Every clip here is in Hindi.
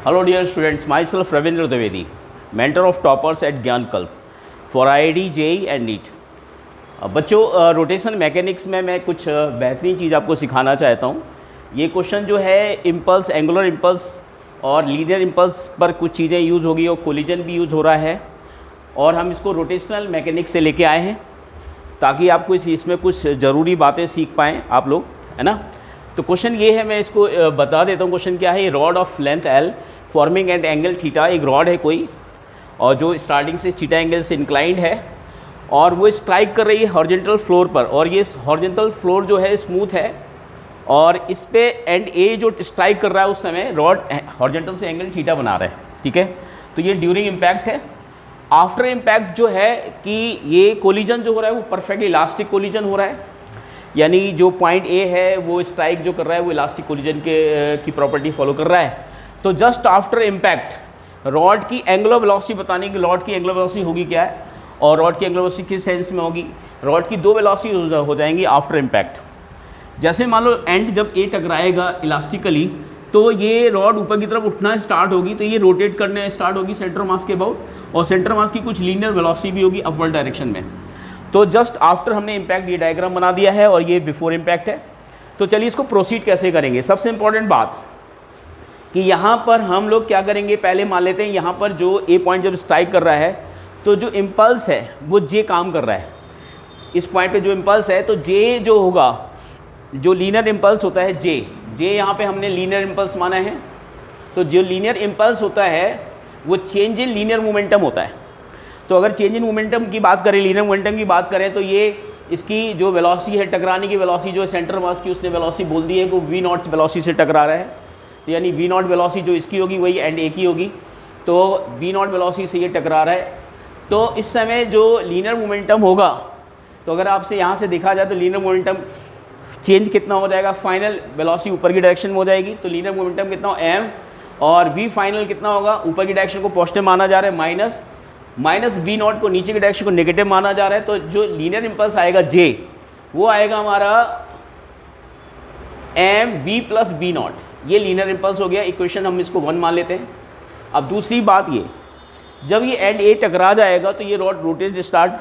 Hello dear students, myself Ravindra Dwivedi, mentor of toppers at Gyankalp for IIT, JEE and NEET। बच्चों, रोटेशन मैकेनिक्स में मैं कुछ बेहतरीन चीज़ आपको सिखाना चाहता हूँ। ये क्वेश्चन जो है इम्पल्स, एंगुलर इम्पल्स और लीनियर इम्पल्स पर कुछ चीज़ें यूज़ होगी और कोलिजन भी यूज़ हो रहा है, और हम इसको रोटेशनल मैकेनिक्स से लेके आए हैं ताकि आपको इसमें कुछ ज़रूरी बातें सीख पाएँ आप लोग, है ना। तो क्वेश्चन ये है, मैं इसको बता देता हूँ। क्वेश्चन क्या है, rod of length L forming at angle theta. एक रॉड है कोई, और जो स्टार्टिंग से थीटा एंगल से इंक्लाइंड है और वो स्ट्राइक कर रही है हॉरिजॉन्टल फ्लोर पर, और ये हॉरिजॉन्टल फ्लोर जो है स्मूथ है, और इस पे एंड ए जो स्ट्राइक कर रहा है उस समय रॉड हॉरिजॉन्टल से एंगल थीटा बना रहा है, ठीक है। तो ये ड्यूरिंग इम्पैक्ट है। आफ्टर इम्पैक्ट जो है कि ये कोलिजन जो हो रहा है वो परफेक्ट इलास्टिक कोलिजन हो रहा है, यानी जो पॉइंट ए है वो स्ट्राइक जो कर रहा है वो इलास्टिक कोलिजन की प्रॉपर्टी फॉलो कर रहा है। तो जस्ट आफ्टर इम्पैक्ट रॉड की एंगुलर वेलोसिटी बताने की, रॉड की एंगुलर वेलोसिटी होगी क्या है, और रॉड की एंगुलर वेलोसिटी किस सेंस में होगी। रॉड की दो वेलोसिटी हो जाएंगी आफ्टर इम्पैक्ट। जैसे मान लो एंड जब ए टकराएगा इलास्टिकली, तो ये रॉड ऊपर की तरफ उठना स्टार्ट होगी, तो ये रोटेट करने स्टार्ट होगी सेंटर मास के अबाउट, और सेंटर मास की कुछ लीनियर वेलोसिटी भी होगी अपवर्ड डायरेक्शन में। तो जस्ट आफ्टर हमने इम्पैक्ट ये डायग्राम बना दिया है, और ये बिफोर इम्पैक्ट है। तो चलिए इसको प्रोसीड कैसे करेंगे। सबसे इंपॉर्टेंट बात कि यहाँ पर हम लोग क्या करेंगे, पहले मान लेते हैं यहाँ पर जो ए पॉइंट जब स्ट्राइक कर रहा है तो जो इम्पल्स है वो जे काम कर रहा है। इस पॉइंट पे जो इम्पल्स है तो जे जो होगा, जो लीनियर इम्पल्स होता है जे यहाँ पे हमने लीनियर इम्पल्स माना है। तो जो लीनियर इम्पल्स होता है वो चेंज इन लीनियर मोमेंटम होता है। तो अगर चेंज इन मोमेंटम की बात करें, लीनियर मोमेंटम की बात करें, तो ये इसकी जो वेलोसिटी है, टकराने की वेलोसिटी जो सेंटर मास की उसने वेलोसिटी बोल दी है वो वी नॉट वेलोसिटी से टकरा रहा है। तो यानी वी नॉट वेलोसिटी जो इसकी होगी वही एंड ए की होगी, तो वी नॉट वेलोसिटी से ये टकरा रहा है। तो इस समय जो लीनियर मोमेंटम होगा, तो अगर आपसे यहाँ से देखा जाए तो लीनियर मोमेंटम चेंज कितना हो जाएगा, फाइनल वेलोसिटी ऊपर की डायरेक्शन में हो जाएगी। तो लीनियर मोमेंटम कितना हो एम, और वी फाइनल कितना होगा, ऊपर की डायरेक्शन को पॉजिटिव माना जा रहा है, माइनस वी नॉट को नीचे की डायरेक्शन को नेगेटिव माना जा रहा है। तो जो लीनियर इम्पल्स आएगा जे, वो आएगा हमारा M V plus B naught. ये लीनियर इम्पल्स हो गया। इक्वेशन हम इसको 1 मान लेते हैं। अब दूसरी बात ये, जब ये एंड ए टकरा जाएगा तो ये रॉड रोटेट स्टार्ट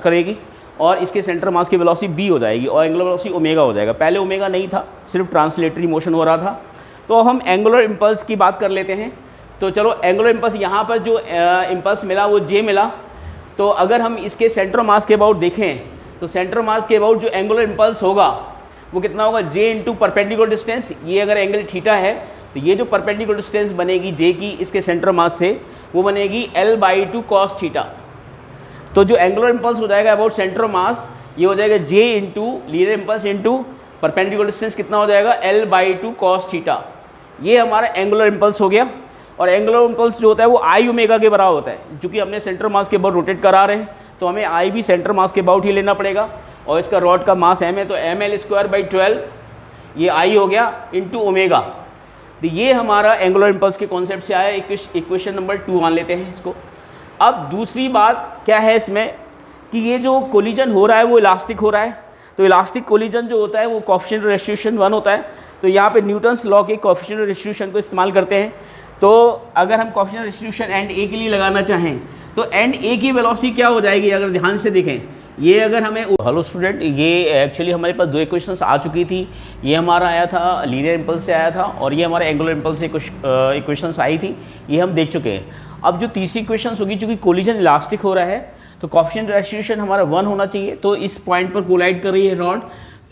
करेगी, और इसके सेंटर मास की वेलोसिटी बी हो जाएगी, और एंगुलर वेलोसिटी ओमेगा हो जाएगा। पहले ओमेगा नहीं था, सिर्फ ट्रांसलेटरी मोशन हो रहा था। तो अब हम एंगुलर इम्पल्स की बात कर लेते हैं। तो चलो एंगुलर इम्पल्स, यहाँ पर जो इम्पल्स मिला वो जे मिला। तो अगर हम इसके सेंटर मास के अबाउट देखें, तो सेंटर मास के अबाउट जो एंगुलर इम्पल्स होगा वो कितना होगा, जे इंटू परपेंडिकुलर डिस्टेंस। ये अगर एंगल थीटा है तो ये जो परपेंडिकुलर डिस्टेंस बनेगी जे की इसके सेंटर मास से, वो बनेगी L/2 cos थीटा। तो जो एंगुलर इम्पल्स हो जाएगा अबाउट सेंटर मास, ये हो जाएगा J into linear impulse into perpendicular distance, कितना हो जाएगा L/2 cos थीटा। ये हमारा एंगुलर इम्पल्स हो गया। और एंगुलर इम्पल्स जो होता है वो आई ओमेगा के बराबर होता है। चूँकि हमने सेंटर मास के अबाउट रोटेट करा रहे हैं, तो हमें आई भी सेंटर मास के अबाउट ही लेना पड़ेगा। और इसका रॉड का मास एम है, तो mL²/12 ये आई हो गया इंटू ओमेगा। तो ये हमारा एंगुलर इम्पल्स के कॉन्सेप्ट से आया। इक्वेशन नंबर 2 मान लेते हैं इसको। अब दूसरी बात क्या है इसमें कि ये जो कोलिजन हो रहा है वो इलास्टिक हो रहा है। तो इलास्टिक कोलिजन जो होता है वो कोएफिशिएंट रेस्टिट्यूशन 1 होता है। तो यहाँ पे न्यूटन्स लॉ के कोएफिशिएंट रेस्टिट्यूशन को इस्तेमाल करते हैं। तो अगर हम कोएफिशिएंट रेस्टिट्यूशन एंड ए के लिए लगाना चाहें तो एंड ए की वेलोसिटी क्या हो जाएगी, अगर ध्यान से देखें, ये अगर हमें, हेलो स्टूडेंट, ये एक्चुअली हमारे पास 2 इक्वेशंस आ चुकी थी। ये हमारा आया था लीनियर इम्पल्स से आया था, और ये हमारे एंगुलर इम्पल्स से कुछ इक्वेशंस आई थी, ये हम देख चुके हैं। अब जो तीसरी इक्वेशंस होगी, चूँकि कोलिजन इलास्टिक हो रहा है तो कोएफिशिएंट रेस्टिट्यूशन हमारा 1 होना चाहिए। तो इस पॉइंट पर कोलाइड कर रही है रॉड,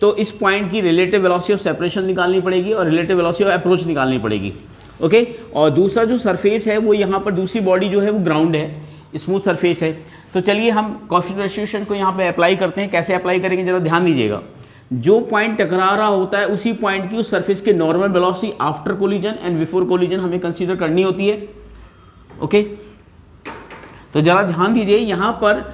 तो इस पॉइंट की रिलेटिव वेलोसिटी ऑफ सेपरेशन निकालनी पड़ेगी और रिलेटिव वेलोसिटी ऑफ अप्रोच निकालनी पड़ेगी, ओके। और दूसरा जो सरफेस है वो यहाँ पर दूसरी बॉडी जो है वो ग्राउंड है, स्मूथ सरफेस है। तो चलिए हम कोएफिशिएंट रेस्टिट्यूशन को यहाँ पे अप्लाई करते हैं। कैसे अप्लाई करेंगे जरा ध्यान दीजिएगा। जो पॉइंट टकरा रहा होता है उसी पॉइंट की उस सरफेस के normal velocity after collision and before collision हमें कंसीडर करनी होती है, ओके। तो जरा ध्यान दीजिए, यहाँ पर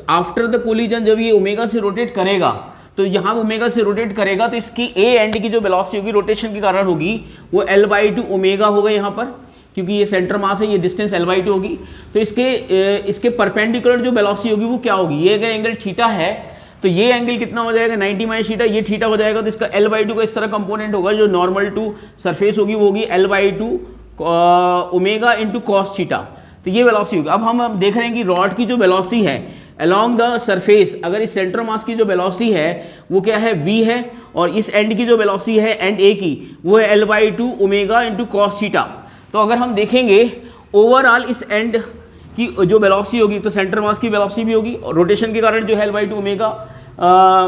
आफ्टर द कोलिजन जब ये ओमेगा से रोटेट करेगा, तो यहाँ ओमेगा से रोटेट करेगा तो इसकी ए एंड की जो वेलोसिटी होगी रोटेशन के कारण होगी वो L/2 ओमेगा होगा यहाँ पर, क्योंकि ये सेंटर मास है, ये डिस्टेंस L/2 होगी। तो इसके परपेंडिकुलर जो वेलोसिटी होगी वो क्या होगी, ये अगर एंगल थीटा है तो ये एंगल कितना हो जाएगा 90 माइनस थीटा, ये थीटा हो जाएगा। तो इसका L/2 का इस तरह कंपोनेंट होगा जो नॉर्मल टू सरफेस होगी वो होगी L/2 omega into cos theta, तो ये वेलोसिटी होगी। अब हम देख रहे हैं कि रॉड की जो वेलोसिटी है अलोंग द सरफेस, अगर इस सेंटर मास की जो वेलोसिटी है वो क्या है v है, और इस एंड की जो वेलोसिटी है एंड ए की वो है L/2 omega into cos theta. तो अगर हम देखेंगे ओवरऑल इस एंड की जो वेलोसिटी होगी तो सेंटर मास की वेलोसिटी भी होगी, और रोटेशन के कारण जो है L/2 ओमेगा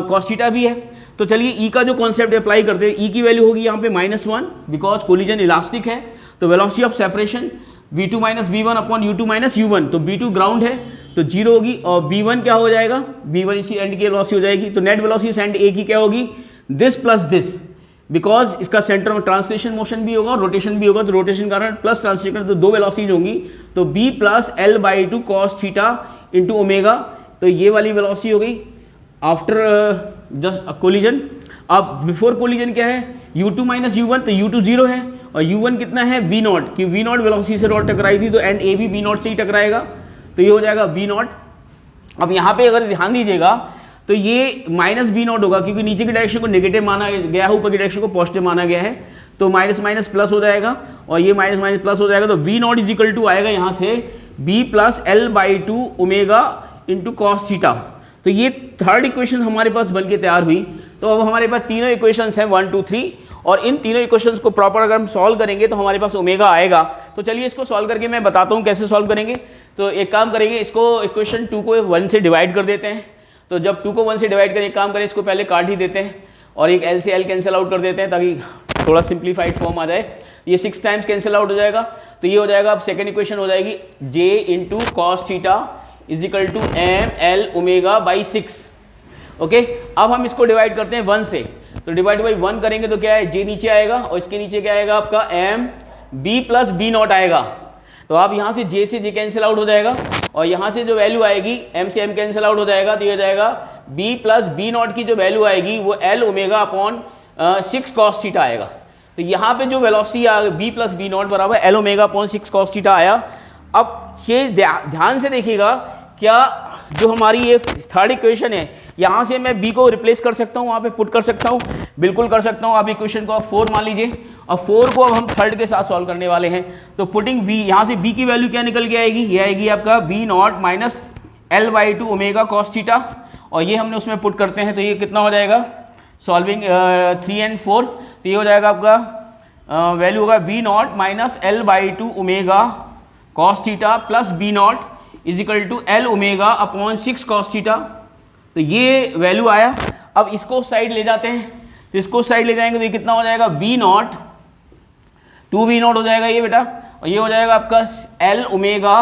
कॉस थीटा भी है। तो चलिए ई का जो कॉन्सेप्ट अप्लाई करते हैं, ई की वैल्यू होगी यहाँ पे -1 बिकॉज कोलिजन इलास्टिक है, तो velocity of separation v2 minus v1 upon u2 minus u1, तो v2 ग्राउंड है तो 0 होगी, और v1 क्या हो जाएगा, v1 इसी एंड की वेलोसिटी हो जाएगी। तो नेट वेलोसिटी एंड ए की क्या होगी, दिस प्लस दिस, बिकॉज इसका सेंटर में ट्रांसलेशन मोशन भी होगा और रोटेशन भी होगा, तो रोटेशन कारण प्लस ट्रांसलेशन, तो दो वेलोसिटीज होंगी, तो b plus L/2 cos theta into omega, तो ये वाली वेलोसिटी हो गई आफ्टर जस्ट कोलिजन। अब बिफोर कोलिजन क्या है, u2 माइनस u1, तो u2 0 है और u1 कितना है v0, कि v0 वेलोसिटी से रॉड टकराई थी तो एंड ए भी v0 से ही टकराएगा, तो ये हो जाएगा v0। अब यहाँ पे अगर ध्यान दीजिएगा तो ये माइनस v0 होगा, क्योंकि नीचे की डायरेक्शन को नेगेटिव माना गया है, ऊपर की डायरेक्शन को पॉजिटिव माना गया है, तो माइनस माइनस प्लस हो जाएगा और ये माइनस माइनस प्लस हो जाएगा, तो v0 इज इक्वल टू आएगा यहाँ से b plus L/2 omega into cos theta. तो ये थर्ड इक्वेशन हमारे पास बन के तैयार हुई। तो अब हमारे पास तीनों इक्वेशंस हैं 1 2 3, और इन तीनों इक्वेशंस को प्रॉपर अगर हम सॉल्व करेंगे तो हमारे पास ओमेगा आएगा। तो चलिए इसको सॉल्व करके मैं बताता हूँ कैसे सॉल्व करेंगे। तो एक काम करेंगे, इसको इक्वेशन 2 को 1 से डिवाइड कर देते हैं। तो जब 2 को 1 से डिवाइड करें, एक काम करें, इसको पहले काट ही देते हैं और एक L से L कैंसिल आउट कर देते हैं ताकि थोड़ा सिंप्लीफाइड फॉर्म आ जाए। ये 6 टाइम्स कैंसिल आउट हो जाएगा, तो ये हो जाएगा, अब सेकेंड इक्वेशन हो जाएगी J into cos theta is equal to M L omega by 6। Okay, अब हम इसको डिवाइड करते हैं 1 से, तो डिवाइड बाई 1 करेंगे तो क्या है, J नीचे आएगा और इसके नीचे क्या आएगा आपका M B प्लस B0 आएगा। तो आप यहाँ से J से J कैंसिल आउट हो जाएगा और यहाँ से जो वैल्यू आएगी M से M कैंसिल आउट हो जाएगा, तो ये हो जाएगा B प्लस B0 की जो वैल्यू आएगी वो L omega upon 6 cos theta आएगा। तो यहाँ पे जो वेलोसिटी आ B प्लस B0 बराबर L omega upon 6 cos theta आया। अब ये ध्यान से देखिएगा, क्या जो हमारी ये थर्ड इक्वेशन है, यहाँ से मैं b को रिप्लेस कर सकता हूँ, वहाँ पे पुट कर सकता हूँ, बिल्कुल कर सकता हूँ। आप इक्वेशन को आप 4 मान लीजिए और 4 को अब हम थर्ड के साथ सॉल्व करने वाले हैं। तो पुटिंग v, यहाँ से b की वैल्यू क्या निकल के आएगी, ये आएगी आपका b0 minus L/2 omega cos theta, और ये हमने उसमें पुट करते हैं तो ये कितना हो जाएगा, सॉल्विंग 3 और 4, तो ये हो जाएगा आपका वैल्यू होगा v0 minus L/2 omega cos theta plus b0 is equal to L omega upon 6 cos theta. तो ये वैल्यू आया। अब इसको साइड ले जाते हैं, तो इसको साइड ले जाएंगे तो ये कितना हो जाएगा, v0 2v0 हो जाएगा ये बेटा, और ये हो जाएगा आपका L omega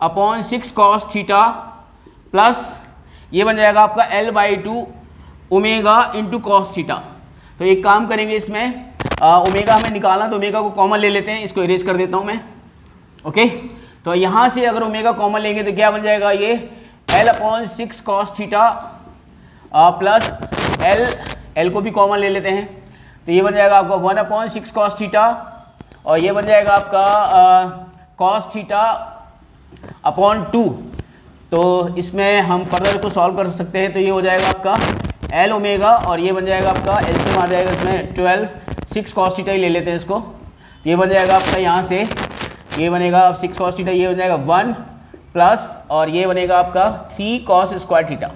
upon 6 cos theta plus ये बन जाएगा आपका L/2 omega into cos theta. तो एक काम करेंगे, इसमें ओमेगा हमें निकालना, तो ओमेगा को कॉमन ले लेते हैं, इसको इरेज कर देता हूँ मैं। ओके, तो यहाँ से अगर ओमेगा कॉमन लेंगे तो क्या बन जाएगा, ये L upon 6 cos theta plus L को भी कॉमन ले लेते हैं, तो ये बन जाएगा आपका 1 अपॉन 6 कॉस थीटा, और ये बन जाएगा आपका कॉस थीटा अपॉन 2। तो इसमें हम फर्दर को सॉल्व कर सकते हैं, तो ये हो जाएगा आपका L ओमेगा, और ये बन जाएगा आपका एलसीएम आ जाएगा इसमें 12, 6 कॉस थीटा ही ले लेते हैं इसको, ये बन जाएगा आपका यहाँ से, ये बनेगा अब 6 कॉस थीटा, ये बन जाएगा 1 प्लस, और ये बनेगा आपका 3 cos square theta,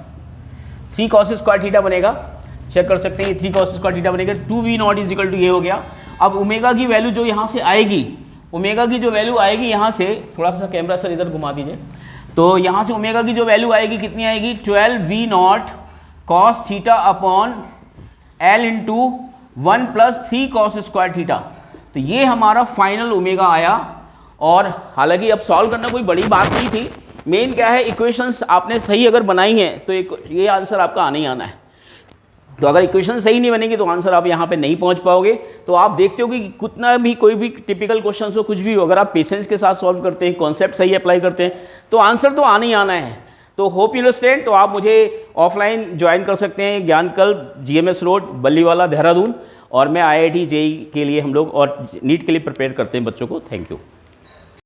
3 cos square theta बनेगा, चेक कर सकते हैं, ये 3 कॉस स्क्वायर थीटा बनेगा। 2v0 इज इक्वल टू ये हो गया। अब ओमेगा की वैल्यू जो यहाँ से आएगी, ओमेगा की जो वैल्यू आएगी यहाँ से, थोड़ा सा कैमरा सर इधर घुमा दीजिए, तो यहाँ से ओमेगा की जो वैल्यू आएगी कितनी आएगी, 12v0 cos theta upon L into 1 plus 3 cos square theta. तो ये हमारा फाइनल ओमेगा आया। और हालांकि अब सॉल्व करना कोई बड़ी बात नहीं थी, मेन क्या है, इक्वेशंस आपने सही अगर बनाई हैं तो ये आंसर आपका आना ही आना है। तो अगर इक्वेशन सही नहीं बनेगी तो आंसर आप यहाँ पे नहीं पहुँच पाओगे। तो आप देखते हो कि कितना भी कोई भी टिपिकल क्वेश्चन हो, कुछ भी हो, अगर आप पेशेंस के साथ सॉल्व करते हैं, कॉन्सेप्ट सही अप्लाई करते हैं, तो आंसर तो आना ही आना है। तो होप यू अंडरस्टैंड। तो आप मुझे ऑफलाइन ज्वाइन कर सकते हैं, ज्ञानकल्प GMS रोड बल्लीवाला देहरादून, और मैं IIT JEE के लिए हम लोग और नीट के लिए प्रिपेयर करते हैं बच्चों को। Thank you.